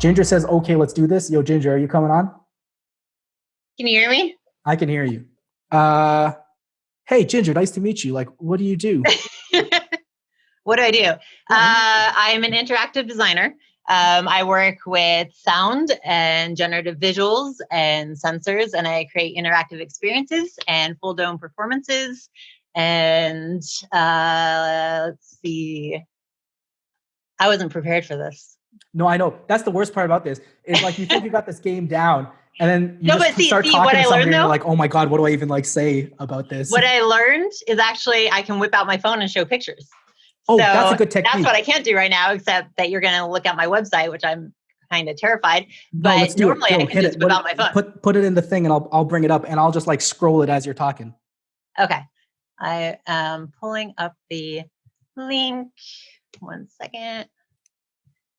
Ginger says, okay, let's do this. Yo, Ginger, are you coming on? Can you hear me? I can hear you. Hey, Ginger, nice to meet you. Like, what do you do? What do? I'm an interactive designer. I work with sound and generative visuals and sensors, and I create interactive experiences and full dome performances. And let's see. I wasn't prepared for this. No, I know. That's the worst part about this. Is like you think you got this game down, and then you start talking to somebody, and you're like, "Oh my god, what do I even like say about this?" What I learned is actually I can whip out my phone and show pictures. Oh, so that's a good technique. That's what I can't do right now, except that you're going to look at my website, which I'm kind of terrified. But normally I can just whip out my phone. Put it in the thing, and I'll bring it up, and I'll just like scroll it as you're talking. Okay, I am pulling up the link. 1 second.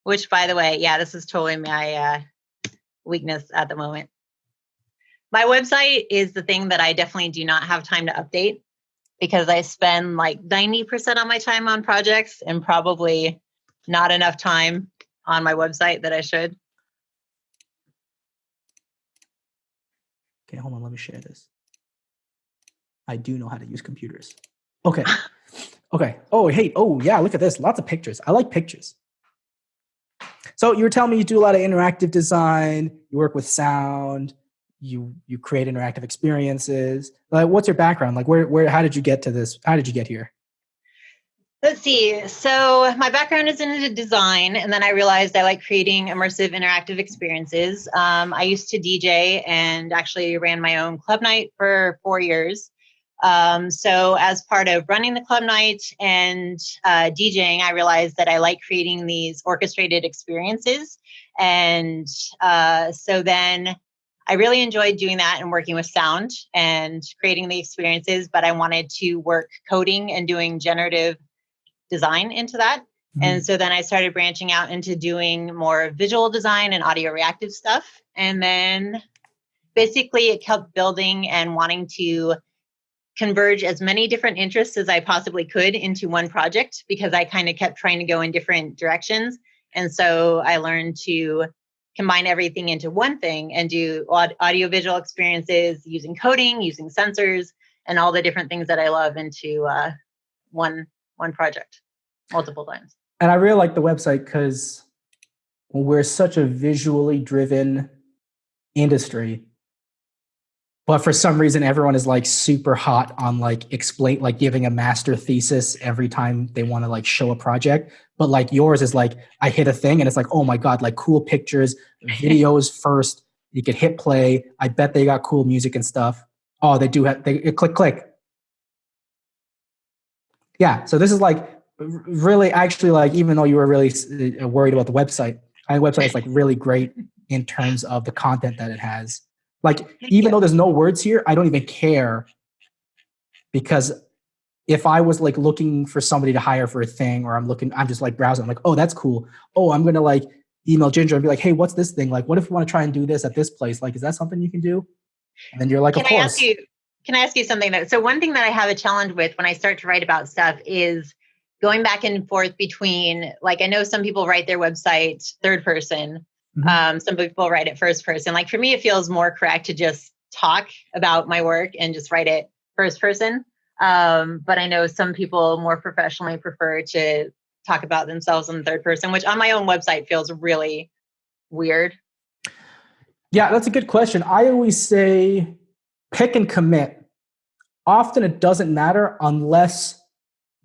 Which, by the way, yeah, this is totally my weakness at the moment. My website is the thing that I definitely do not have time to update because I spend like 90% of my time on projects and probably not enough time on my website that I should. Okay, hold on, let me share this. I do know how to use computers. Okay. Okay. Oh, hey. Oh, yeah, look at this. Lots of pictures. I like pictures. So you were telling me you do a lot of interactive design, you work with sound, you create interactive experiences. Like, what's your background? Like, how did you get to this? How did you get here? Let's see. So my background is in design, and then I realized I like creating immersive interactive experiences. I used to DJ and actually ran my own club night for 4 years. So as part of running the club night and DJing, I realized that I like creating these orchestrated experiences. And so then I really enjoyed doing that and working with sound and creating the experiences, but I wanted to work coding and doing generative design into that. Mm-hmm. And so then I started branching out into doing more visual design and audio reactive stuff. And then basically it kept building and wanting to converge as many different interests as I possibly could into one project because I kind of kept trying to go in different directions. And so I learned to combine everything into one thing and do audio-visual experiences using coding, using sensors, and all the different things that I love into one project multiple times. And I really like the website because we're such a visually driven industry. But for some reason, everyone is like super hot on like giving a master thesis every time they want to like show a project. But like yours is like, I hit a thing and it's like, oh my God, like cool pictures, videos first. You could hit play. I bet they got cool music and stuff. Oh, they do have, click. Yeah. So this is like really actually like, even though you were really worried about the website, my website is like really great in terms of the content that it has. Like, even though there's no words here, I don't even care because if I was like looking for somebody to hire for a thing or I'm just like browsing, I'm like, oh, that's cool. Oh, I'm going to like email Ginger and be like, hey, what's this thing? Like, what if we want to try and do this at this place? Like, is that something you can do? And then you're like, of course. Can I ask you something? So one thing that I have a challenge with when I start to write about stuff is going back and forth between, like, I know some people write their website third person. Mm-hmm. Some people write it first person. Like for me, it feels more correct to just talk about my work and just write it first person. But I know some people more professionally prefer to talk about themselves in third person, which on my own website feels really weird. Yeah, that's a good question. I always say pick and commit. Often it doesn't matter unless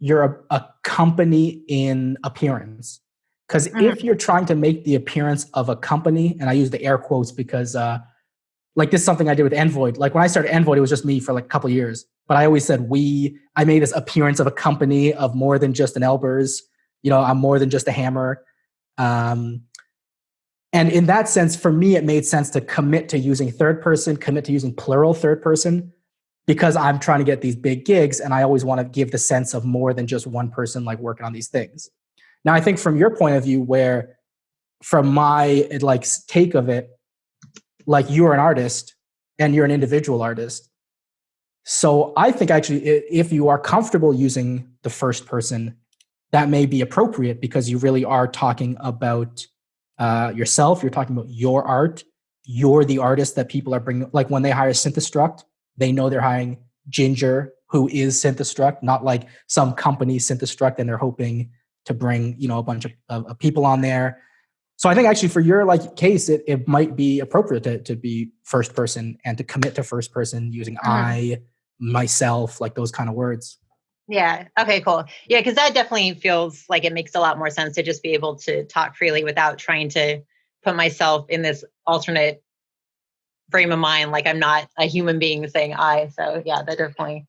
you're a company in appearance. Because if you're trying to make the appearance of a company, and I use the air quotes because like this is something I did with Envoy. Like when I started Envoy, it was just me for like a couple of years. But I always said I made this appearance of a company of more than just an Elbers. You know, I'm more than just a hammer. And in that sense, for me, it made sense to commit to using third person, commit to using plural third person, because I'm trying to get these big gigs. And I always want to give the sense of more than just one person like working on these things. Now, I think from your point of view, where from my like take of it, like you're an artist and you're an individual artist. So I think actually, if you are comfortable using the first person, that may be appropriate because you really are talking about yourself. You're talking about your art. You're the artist that people are bringing. Like when they hire Synthestruct, they know they're hiring Ginger, who is Synthestruct, not like some company Synthestruct, and they're hoping to bring a bunch of people on there. So I think actually for your like case, it might be appropriate to be first person and to commit to first person using I, myself, like those kind of words. Yeah. Okay, cool. Yeah, because that definitely feels like it makes a lot more sense to just be able to talk freely without trying to put myself in this alternate frame of mind, like I'm not a human being saying I. So yeah, that definitely,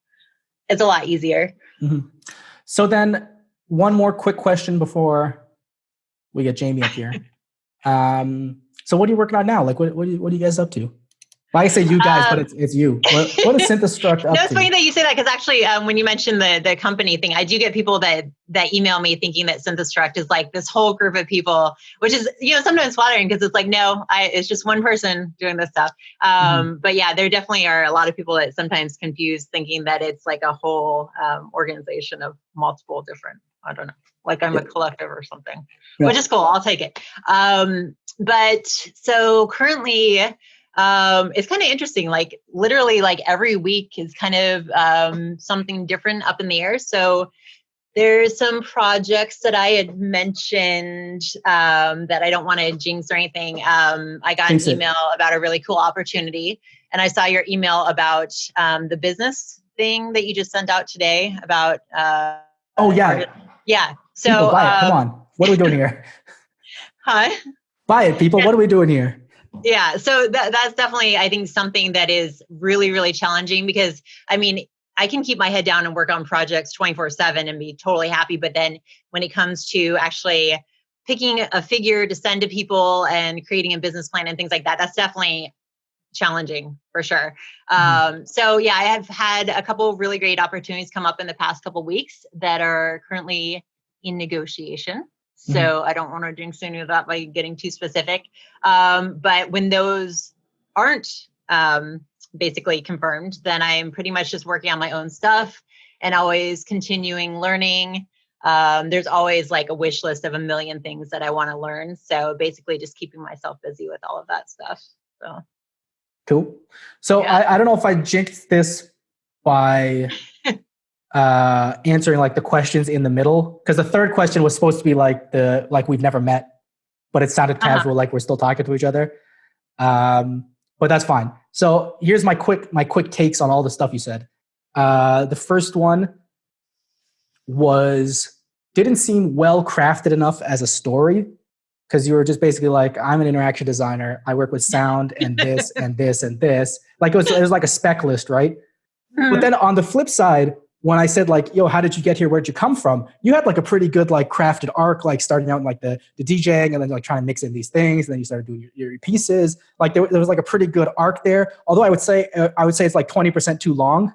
it's a lot easier. Mm-hmm. So then one more quick question before we get Jamie up here. So what are you working on now? Like what are you guys up to? Well, I say you guys, but it's you. What is Synthestruct up to? No, it's funny that you say that because actually, when you mentioned the company thing, I do get people that email me thinking that Synthestruct is like this whole group of people, which is sometimes flattering because it's like no, it's just one person doing this stuff. But yeah, there definitely are a lot of people that sometimes confuse thinking that it's like a whole organization of multiple different. I don't know, like I'm a collective or something, which is cool. I'll take it. But so currently. It's kind of interesting. Like literally like every week is kind of something different up in the air. So there's some projects that I had mentioned that I don't want to jinx or anything. I got an email about a really cool opportunity, and I saw your email about the business thing that you just sent out today about. Oh yeah, yeah. So people buy it. Come on, what are we doing here? Hi. Buy it, people. What are we doing here? Yeah, so that's definitely, I think, something that is really, really challenging because, I mean, I can keep my head down and work on projects 24/7 and be totally happy. But then when it comes to actually picking a figure to send to people and creating a business plan and things like that, that's definitely challenging for sure. So yeah, I have had a couple of really great opportunities come up in the past couple of weeks that are currently in negotiation. So I don't want to jinx any of that by getting too specific. But when those aren't basically confirmed, then I'm pretty much just working on my own stuff and always continuing learning. There's always like a wish list of a million things that I want to learn. So basically just keeping myself busy with all of that stuff. So cool. So yeah. I don't know if I jinxed this by answering like the questions in the middle, because the third question was supposed to be like we've never met, but it sounded casual, like we're still talking to each other. But that's fine. So here's my quick takes on all the stuff you said. The first one didn't seem well crafted enough as a story, because you were just basically like, I'm an interaction designer. I work with sound and this and this and this. Like it was like a spec list, right? But then on the flip side, when I said like, yo, how did you get here? Where'd you come from? You had like a pretty good like crafted arc, like starting out in like the DJing and then like trying to mix in these things. And then you started doing your pieces. Like there was like a pretty good arc there. Although I would say it's like 20% too long,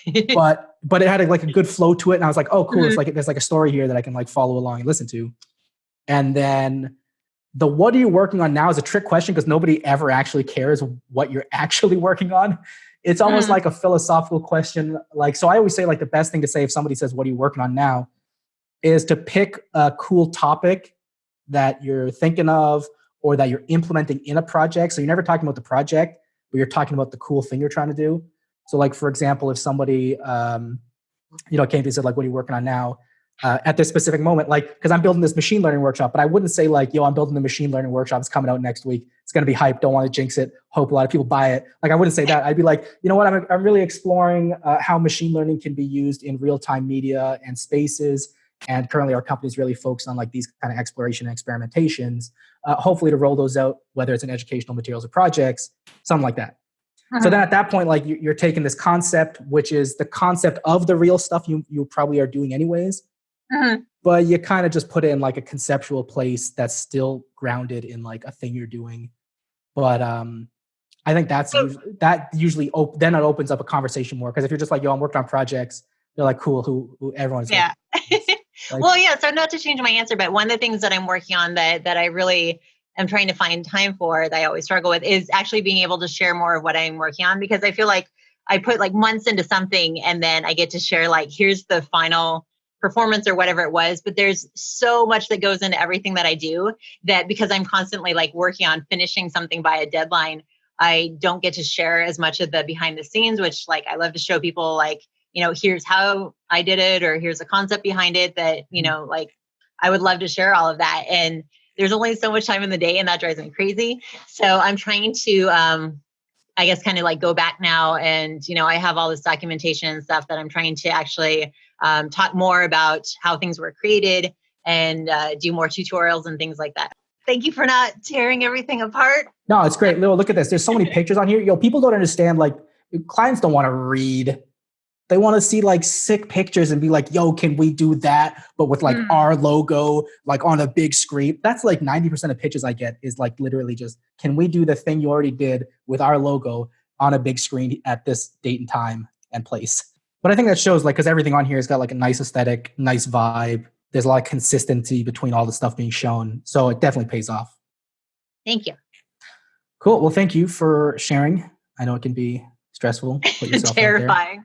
but it had like a good flow to it. And I was like, oh, cool. It's like, there's like a story here that I can like follow along and listen to. And then the what are you working on now is a trick question because nobody ever actually cares what you're actually working on. It's almost like a philosophical question. Like, so I always say like the best thing to say if somebody says, what are you working on now, is to pick a cool topic that you're thinking of or that you're implementing in a project. So you're never talking about the project, but you're talking about the cool thing you're trying to do. So like, for example, if somebody, came to you and said like, what are you working on now? At this specific moment, like, because I'm building this machine learning workshop, but I wouldn't say like, yo, I'm building the machine learning workshop. It's coming out next week. It's going to be hype. Don't want to jinx it. Hope a lot of people buy it. Like, I wouldn't say that. I'd be like, you know what? I'm really exploring how machine learning can be used in real-time media and spaces. And currently our company is really focused on like these kind of exploration and experimentations, hopefully to roll those out, whether it's in educational materials or projects, something like that. So then at that point, like you're taking this concept, which is the concept of the real stuff you probably are doing anyways. But you kind of just put it in like a conceptual place that's still grounded in like a thing you're doing. But I think that usually then it opens up a conversation more. Because if you're just like, yo, I'm working on projects, they're like, cool, who everyone's like. Like, well, yeah. So not to change my answer, but one of the things that I'm working on that I really am trying to find time for, that I always struggle with, is actually being able to share more of what I'm working on, because I feel like I put like months into something and then I get to share like, here's the final performance or whatever it was. But there's so much that goes into everything that I do that because I'm constantly like working on finishing something by a deadline, I don't get to share as much of the behind the scenes, which like I love to show people like, here's how I did it, or here's a concept behind it that, like I would love to share all of that. And there's only so much time in the day and that drives me crazy. So I'm trying to, I guess, kind of like go back now. And, I have all this documentation and stuff that I'm trying to actually talk more about how things were created and do more tutorials and things like that. Thank you for not tearing everything apart. No, it's great. Look at this. There's so many pictures on here. People don't understand, like, clients don't want to read. They want to see like sick pictures and be like, yo, can we do that? But with like our logo, like on a big screen. That's like 90% of pitches I get is like literally just, can we do the thing you already did with our logo on a big screen at this date and time and place? But I think that shows, like, because everything on here has got like a nice aesthetic, nice vibe. There's a lot of consistency between all the stuff being shown. So it definitely pays off. Thank you. Cool. Well, thank you for sharing. I know it can be stressful. Put yourself terrifying. Out there.